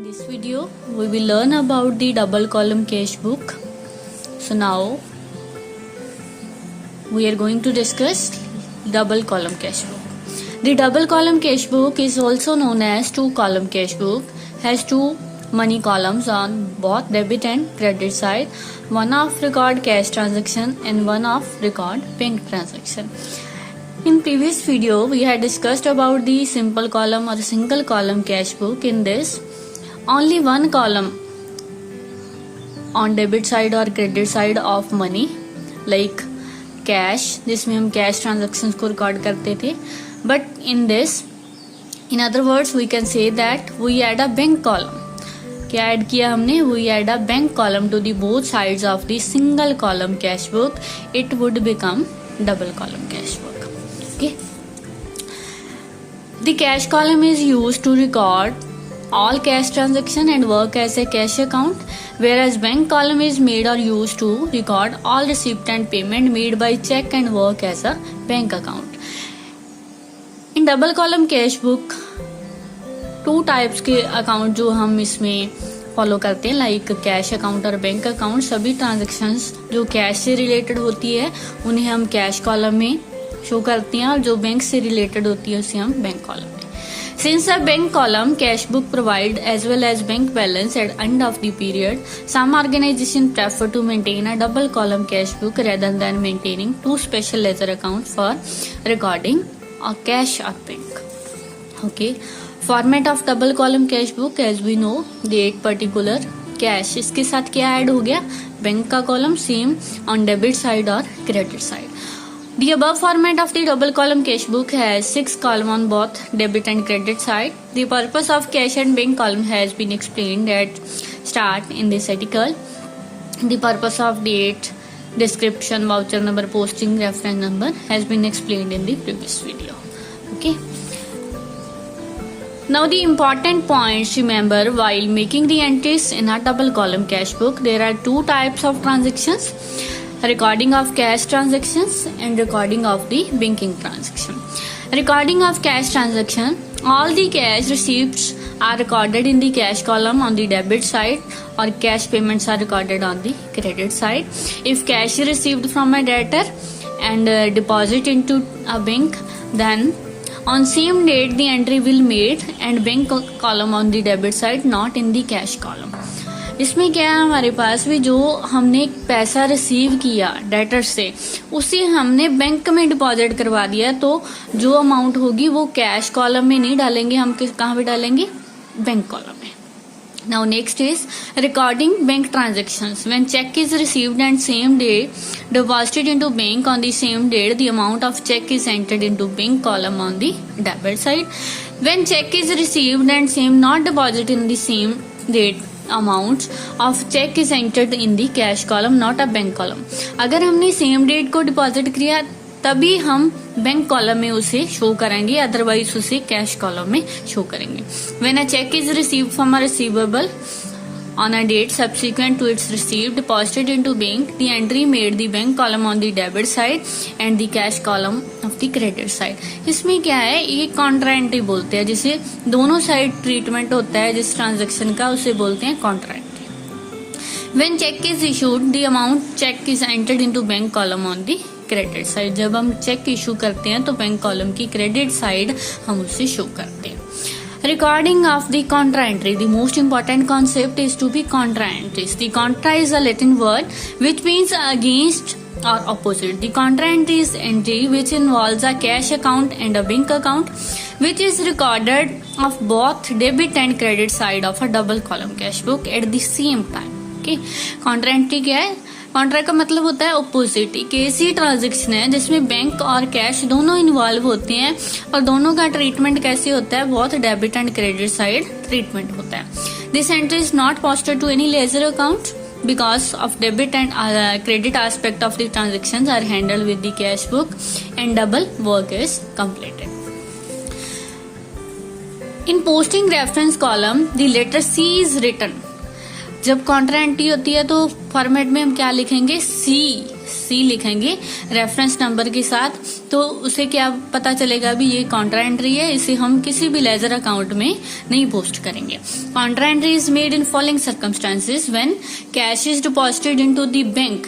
this video, we will learn about the double column cash book. So now we are going to discuss double column cash book. The double column cash book is also known as two column cash book. Has two money columns on both debit and credit side. One of record cash transaction and one of record bank transaction. In previous video, we had discussed about the simple column or single column cash book. In this, only one column on debit side or credit side of money, like cash, जिसमें हम cash transactions को record करते थे. But in this, in other words, we can say that we add a bank column. क्या add किया हमने? We add a bank column to the both sides of the single column cash book. It would become double column cash book. Okay. The cash column is used to record all cash transaction and work as a cash account, whereas bank column is made or used to record all receipt and payment made by check and work as a bank account. In double column cash book, two types के account जो हम इसमें follow करते हैं, like cash account और bank account. सभी transactions जो cash से रिलेटेड होती है उन्हें हम कैश कॉलम में शो करते हैं, और जो बैंक से रिलेटेड होती है उसे हम बैंक कॉलम में. Since a bank column cash book provide as well as bank balance at end of the period, some organizations prefer to maintain a double column cash book rather than maintaining two special ledger accounts for recording a cash or bank. Okay. Format of double column cash book, as we know, date particular cash, इसके साथ क्या add हो गया? Bank का column same on debit side और credit side. The above format of the double column cash book has 6 columns on both debit and credit side. The purpose of cash and bank column has been explained at start in this article. The purpose of date, description, voucher number, posting, reference number has been explained in the previous video. Okay. Now the important points remember while making the entries in a double column cash book. There are two types of transactions: recording of cash transactions and recording of the banking transaction. Recording of cash transaction, all the cash receipts are recorded in the cash column on the debit side, or cash payments are recorded on the credit side. If cash is received from a debtor and deposit into a bank, then on same date the entry will made and bank column on the debit side, not in the cash column. इसमें क्या है, हमारे पास भी जो हमने पैसा receive किया debtor से उसे हमने बैंक में डिपॉजिट करवा दिया, तो जो अमाउंट होगी वो कैश कॉलम में नहीं डालेंगे, हम कहाँ पे डालेंगे? बैंक कॉलम में. Now next is recording bank transactions. When check is received and same day deposited into bank on the same date, the amount of check is entered into bank column on the debit side. When check is received and same not deposited in the same date, amount of check is entered in the cash column, not a bank column. अगर हमने same date को deposit किया तभी हम bank column में उसे show करेंगे, otherwise उसे कैश कॉलम में शो करेंगे. When a check is received from a receivable on a date subsequent to its receipt, deposited into bank, the entry made the bank column on the debit side and the cash column of the credit side. इसमें क्या है, ये Contra entry बोलते हैं, जिसे दोनों side treatment होता है जिस ट्रांजेक्शन का, उसे बोलते हैं Contra entry. When check is issued, the amount check is entered into bank column on the credit side. जब हम चेक इशू करते हैं तो बैंक कॉलम की क्रेडिट साइड हम उसे शो करते हैं. Recording of the contra entry. The most important concept is to be contra entries. The contra is a Latin word which means against or opposite. The contra entry is entry which involves a cash account and a bank account, which is recorded of both debit and credit side of a double column cash book at the same time. Okay. Contra entry क्या है? Contra का मतलब होता है opposite. एक ऐसी transaction है जिसमें बैंक और कैश दोनों इन्वॉल्व होते हैं, और दोनों का ट्रीटमेंट कैसे होता है? बहुत debit and credit side treatment होता है. This entry is not posted to any ledger account because of debit and credit aspect of the transactions are handled with the cash book and double work is completed. In posting reference column, the letter C is written. जब Contra entry होती है तो format में हम क्या लिखेंगे? सी सी लिखेंगे reference number के साथ, तो उसे क्या पता चलेगा भी ये कॉन्ट्रा एंट्री है, इसे हम किसी भी लेजर अकाउंट में नहीं पोस्ट करेंगे। Contra entry is made in following circumstances when cash is deposited into the bank,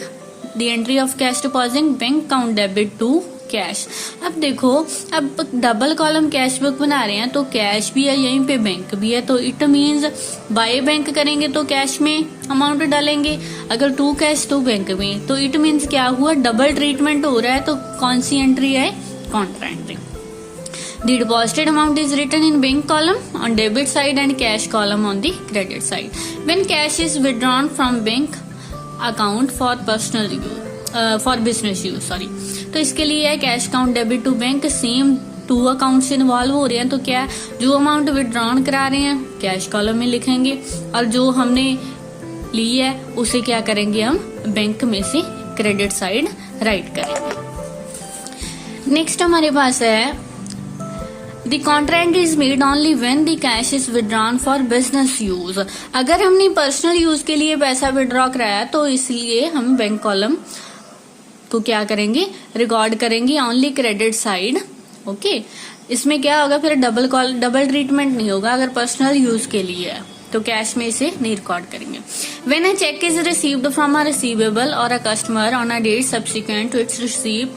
the entry of cash deposit bank account debit to cash. अब देखो, अब डबल कॉलम कैश बुक बना रहे हैं तो कैश भी है यहीं पे बैंक भी है, तो इट मीन्स बाय बैंक करेंगे तो कैश में अमाउंट डालेंगे, अगर टू कैश तो बैंक में, तो इट मीन्स क्या हुआ, डबल ट्रीटमेंट हो रहा है। तो कौन सी एंट्री है, Contra entry. The deposited amount is written in bank column on debit side and cash column on the credit side. When cash is withdrawn from bank account for personal use, for business use, sorry. तो इसके लिए है cash account debit to bank, same two account से involve हो रहे हैं, तो क्या जो अमाउंट विड्रॉन करा रहे हैं कैश कॉलम में लिखेंगे और जो हमने ली है उसे क्या करेंगे, हम बैंक में से क्रेडिट साइड राइट करेंगे। नेक्स्ट हमारे पास है The contra entry is made only when the cash is withdrawn for business use. अगर हमने पर्सनल यूज के लिए पैसा विड्रॉ कराया तो इसलिए हम बैंक कॉलम को क्या करेंगे, रिकॉर्ड करेंगे ओनली क्रेडिट साइड। ओके, इसमें क्या होगा फिर डबल ट्रीटमेंट नहीं होगा, अगर पर्सनल यूज के लिए है तो कैश में इसे नहीं रिकॉर्ड करेंगे। When a check is received from a receivable or a customer on a date subsequent to its receipt,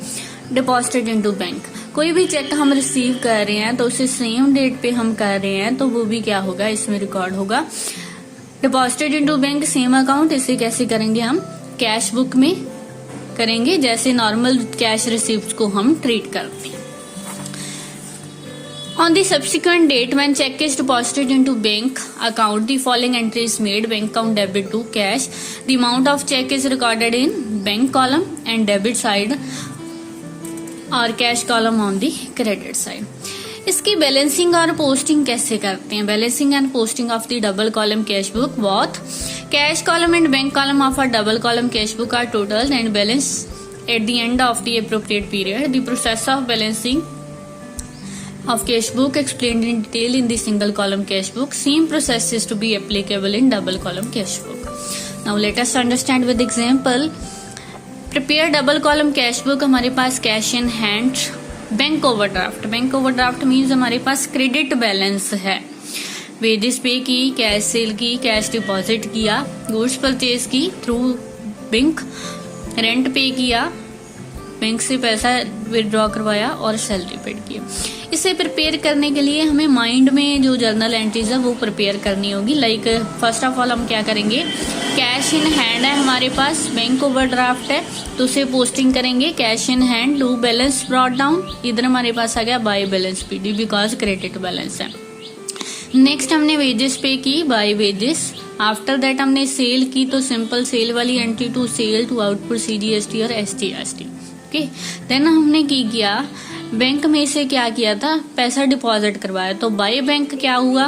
deposited into bank. कोई भी चेक हम रिसीव कर रहे हैं तो उसे सेम डेट पे हम कर रहे हैं तो वो भी क्या होगा, इसमें रिकॉर्ड होगा deposited into bank, same account. इसे कैसे करेंगे, हम कैश बुक में करेंगे जैसे नॉर्मल कैश रिसीव्स को हम ट्रीट करते हैं। On the subsequent date when check is deposited into bank account, the following entry is made: bank account debit to cash. The amount of check is recorded in bank column and debit side और cash column on the credit side. इसकी balancing और posting कैसे करते हैं, balancing and posting of the double column cash book. Both cash column and bank column of a double column cash book are total and balance at the end of the appropriate period. The process of balancing of cash book explained in detail in the single column cash book. Same process is to be applicable in double column cash book. Now let us understand with example. Prepare double column cash book, हमारे पास cash in hand, bank overdraft. Bank overdraft means हमारे पास credit balance है, wages pay की, cash sale की, cash deposit किया, goods purchase की through bank, rent pay किया, बैंक से पैसा विड्रॉ करवाया और सैलरी पेड किया। इसे प्रिपेयर करने के लिए हमें माइंड में जो जर्नल एंट्रीज है वो प्रिपेयर करनी होगी। लाइक फर्स्ट ऑफ ऑल हम क्या करेंगे, कैश इन हैंड है हमारे पास, बैंक ओवरड्राफ्ट है तो उसे पोस्टिंग करेंगे कैश इन हैंड, लो बैलेंस ब्रॉट डाउन, इधर हमारे पास आ गया by balance PD because credit balance है। नेक्स्ट हमने वेजेस पे की, बाय वेजेस। आफ्टर दैट हमने सेल की तो सिंपल सेल वाली entry to sale to output CGST और SGST। ओके, देन हमने किया बैंक में से क्या किया था, पैसा डिपॉजिट करवाया, तो बाय बैंक क्या हुआ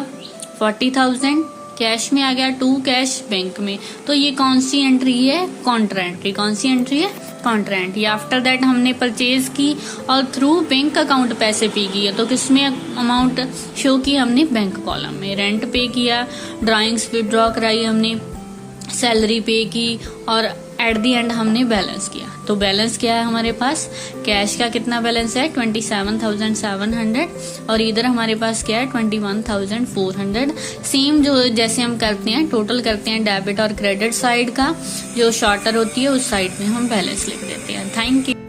40,000 कैश में आ गया, टू कैश बैंक में, तो ये कौन सी एंट्री है, कॉन्ट्रा एंट्री। कौन सी एंट्री है, कॉन्ट्रा एंट्री। आफ्टर दैट हमने परचेज की और थ्रू बैंक अकाउंट पैसे पे किए, तो किसमें अमाउंट शो की, हमने बैंक कॉलम में। रेंट पे किया, ड्राइंग्स विड्रॉ कराई हमने, सैलरी पे की और एट दी एंड हमने बैलेंस किया। तो बैलेंस क्या है हमारे पास, कैश का कितना बैलेंस है 27,700 और इधर हमारे पास क्या है 21,400। सेम जो जैसे हम करते हैं, टोटल करते हैं डेबिट और क्रेडिट साइड का, जो शॉर्टर होती है उस साइड में हम बैलेंस लिख देते हैं। Thank you.